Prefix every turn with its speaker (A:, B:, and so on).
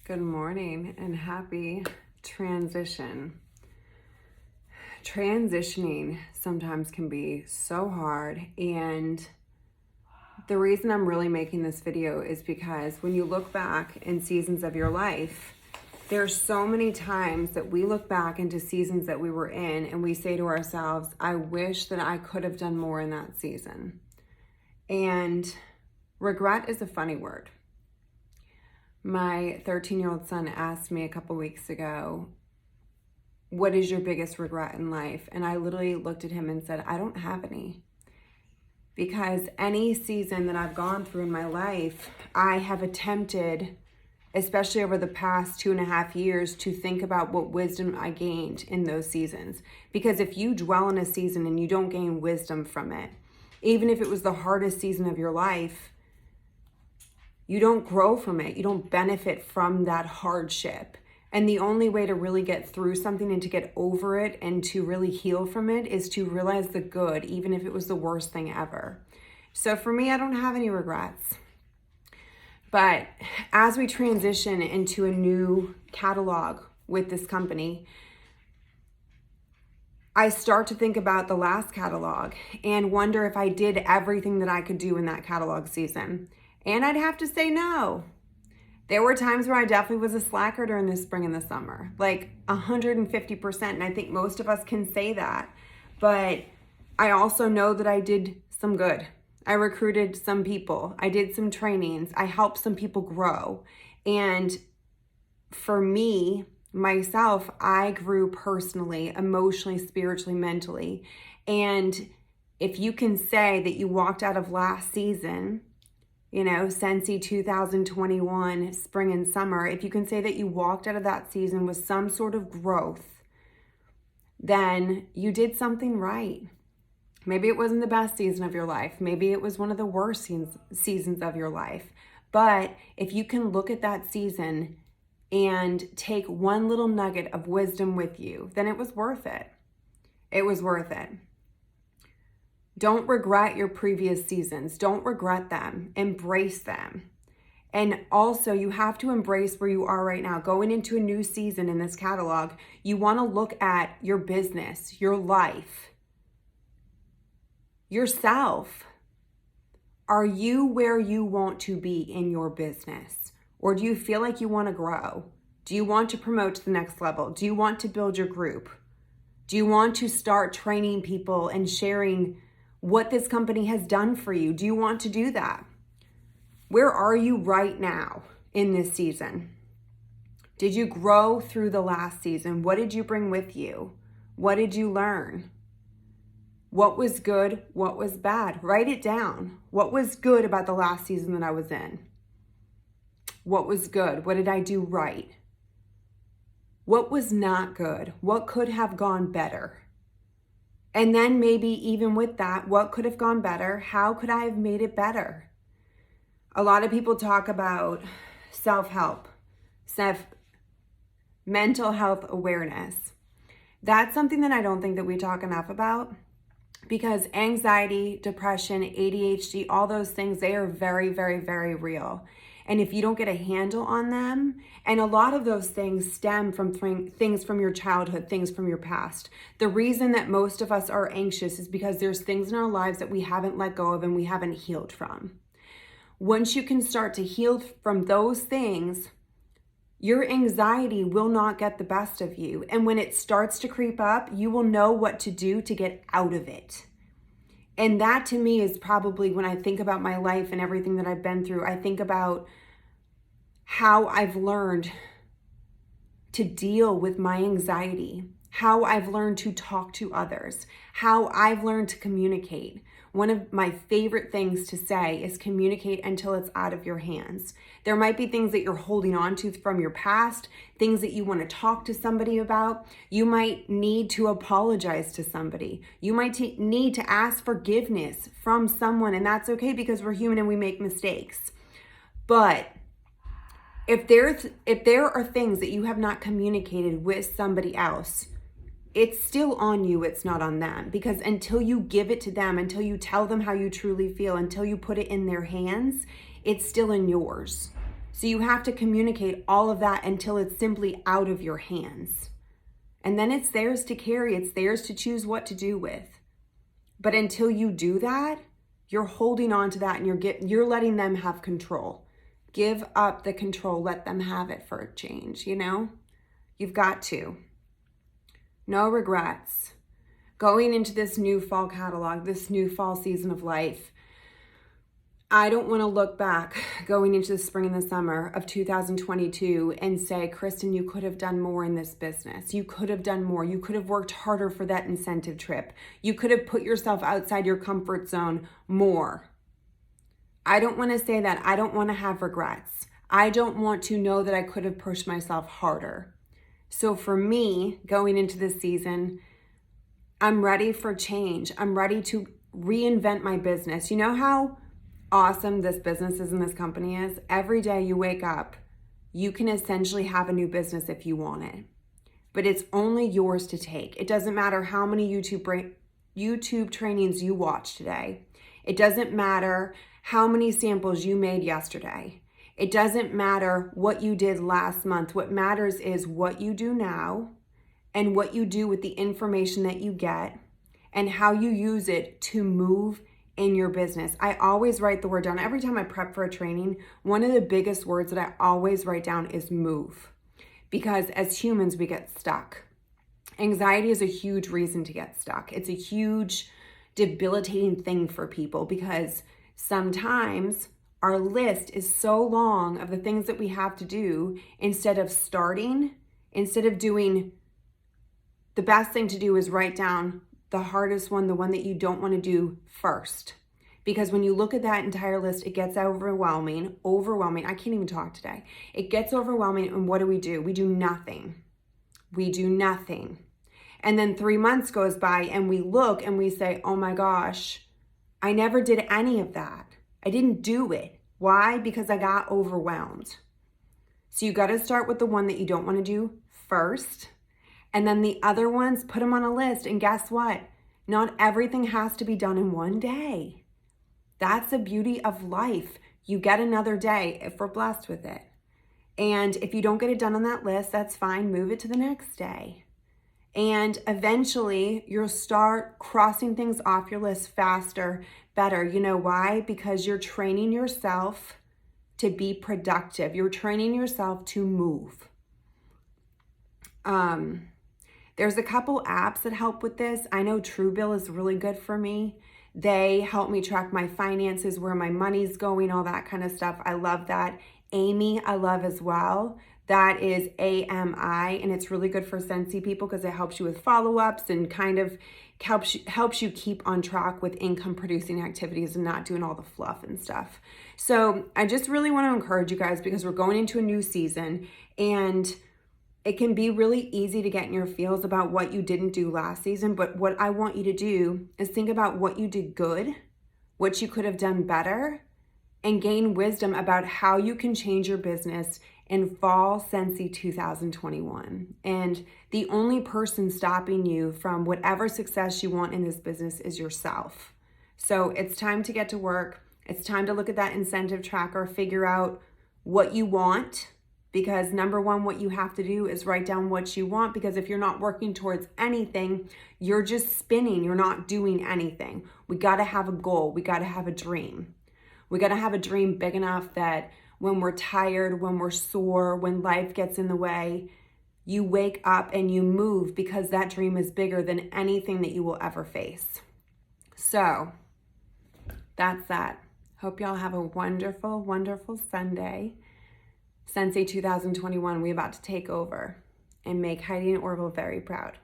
A: Good morning and happy transition. Transitioning sometimes can be so hard, and the reason I'm really making this video is because when you look back in seasons of your life, there's so many times that we look back into seasons that we were in and we say to ourselves, I wish that I could have done more in that season. And regret is a funny word. My 13-year-old son asked me a couple weeks ago, what is your biggest regret in life? And I literally looked at him and said, I don't have any. Because any season that I've gone through in my life, I have attempted, especially over the past 2.5 years, to think about what wisdom I gained in those seasons. Because if you dwell in a season and you don't gain wisdom from it, even if it was the hardest season of your life, you don't grow from it. You don't benefit from that hardship. And the only way to really get through something and to get over it and to really heal from it is to realize the good, even if it was the worst thing ever. So for me, I don't have any regrets. But as we transition into a new catalog with this company, I start to think about the last catalog and wonder if I did everything that I could do in that catalog season. And I'd have to say no. There were times where I definitely was a slacker during the spring and the summer, like 150%. And I think most of us can say that. But I also know that I did some good. I recruited some people. I did some trainings. I helped some people grow. And for me, myself, I grew personally, emotionally, spiritually, mentally. And if you can say that you walked out of last season, SCENTSY 2021, spring and summer, if you can say that you walked out of that season with some sort of growth, then you did something right. Maybe it wasn't the best season of your life. Maybe it was one of the worst seasons of your life. But if you can look at that season and take one little nugget of wisdom with you, then it was worth it. It was worth it. Don't regret your previous seasons. Don't regret them. Embrace them. And also, you have to embrace where you are right now. Going into a new season in this catalog, you want to look at your business, your life, yourself. Are you where you want to be in your business? Or do you feel like you want to grow? Do you want to promote to the next level? Do you want to build your group? Do you want to start training people and sharing what this company has done for you? Do you want to do that? Where are you right now in this season? Did you grow through the last season? What did you bring with you? What did you learn? What was good? What was bad? Write it down. What was good about the last season that I was in? What was good? What did I do right? What was not good? What could have gone better? And then maybe even with that, what could have gone better? How could I have made it better? A lot of people talk about self-help, mental health awareness. That's something that I don't think that we talk enough about, because anxiety, depression, ADHD, all those things, they are very, very, very real. And if you don't get a handle on them, and a lot of those things stem from things from your childhood, things from your past. The reason that most of us are anxious is because there's things in our lives that we haven't let go of and we haven't healed from. Once you can start to heal from those things, your anxiety will not get the best of you. And when it starts to creep up, you will know what to do to get out of it. And that to me is probably, when I think about my life and everything that I've been through, I think about how I've learned to deal with my anxiety, how I've learned to talk to others, how I've learned to communicate. One of my favorite things to say is communicate until it's out of your hands. There might be things that you're holding on to from your past, things that you want to talk to somebody about. You might need to apologize to somebody. You might need to ask forgiveness from someone, and that's okay because we're human and we make mistakes. But if there are things that you have not communicated with somebody else, it's still on you, it's not on them. Because until you give it to them, until you tell them how you truly feel, until you put it in their hands, it's still in yours. So you have to communicate all of that until it's simply out of your hands. And then it's theirs to carry, it's theirs to choose what to do with. But until you do that, you're holding on to that and you're letting them have control. Give up the control, let them have it for a change, you know? You've got to. No regrets. Going into this new fall catalog, this new fall season of life, I don't want to look back going into the spring and the summer of 2022 and say, Kristen, you could have done more in this business. You could have done more. You could have worked harder for that incentive trip. You could have put yourself outside your comfort zone more. I don't want to say that. I don't want to have regrets. I don't want to know that I could have pushed myself harder. So for me, going into this season, I'm ready for change. I'm ready to reinvent my business. You know how awesome this business is and this company is? Every day you wake up, you can essentially have a new business if you want it. But it's only yours to take. It doesn't matter how many YouTube trainings you watch today. It doesn't matter how many samples you made yesterday. It doesn't matter what you did last month. What matters is what you do now and what you do with the information that you get and how you use it to move in your business. I always write the word down. Every time I prep for a training, one of the biggest words that I always write down is move. Because as humans, we get stuck. Anxiety is a huge reason to get stuck. It's a huge debilitating thing for people because sometimes our list is so long of the things that we have to do instead of doing, the best thing to do is write down the hardest one, the one that you don't want to do first. Because when you look at that entire list, it gets overwhelming. I can't even talk today. It gets overwhelming, and what do? We do nothing. And then 3 months goes by, and we look and we say, oh my gosh, I never did any of that. I didn't do it. Why? Because I got overwhelmed. So you got to start with the one that you don't want to do first. And then the other ones, put them on a list. And guess what? Not everything has to be done in one day. That's the beauty of life. You get another day if we're blessed with it. And if you don't get it done on that list, that's fine. Move it to the next day. And eventually you'll start crossing things off your list faster, better. You know why? Because you're training yourself to be productive. You're training yourself to move. There's a couple apps that help with this. I know Truebill is really good for me. They help me track my finances, where my money's going, all that kind of stuff. I love that. Amy, I love as well. That is AMI, and it's really good for SCENTSY people because it helps you with follow-ups and kind of helps you keep on track with income producing activities and not doing all the fluff and stuff. So I just really want to encourage you guys because we're going into a new season, and it can be really easy to get in your feels about what you didn't do last season. But what I want you to do is think about what you did good, what you could have done better, and gain wisdom about how you can change your business in fall SCENTSY 2021. And the only person stopping you from whatever success you want in this business is yourself. So it's time to get to work. It's time to look at that incentive tracker, figure out what you want, because number one, what you have to do is write down what you want, because if you're not working towards anything, you're just spinning, you're not doing anything. We gotta have a goal, we gotta have a dream. We gotta have a dream big enough that when we're tired, when we're sore, when life gets in the way, you wake up and you move because that dream is bigger than anything that you will ever face. So that's that. Hope y'all have a wonderful, wonderful Sunday. SCENTSY 2021, we about to take over and make Heidi and Orville very proud.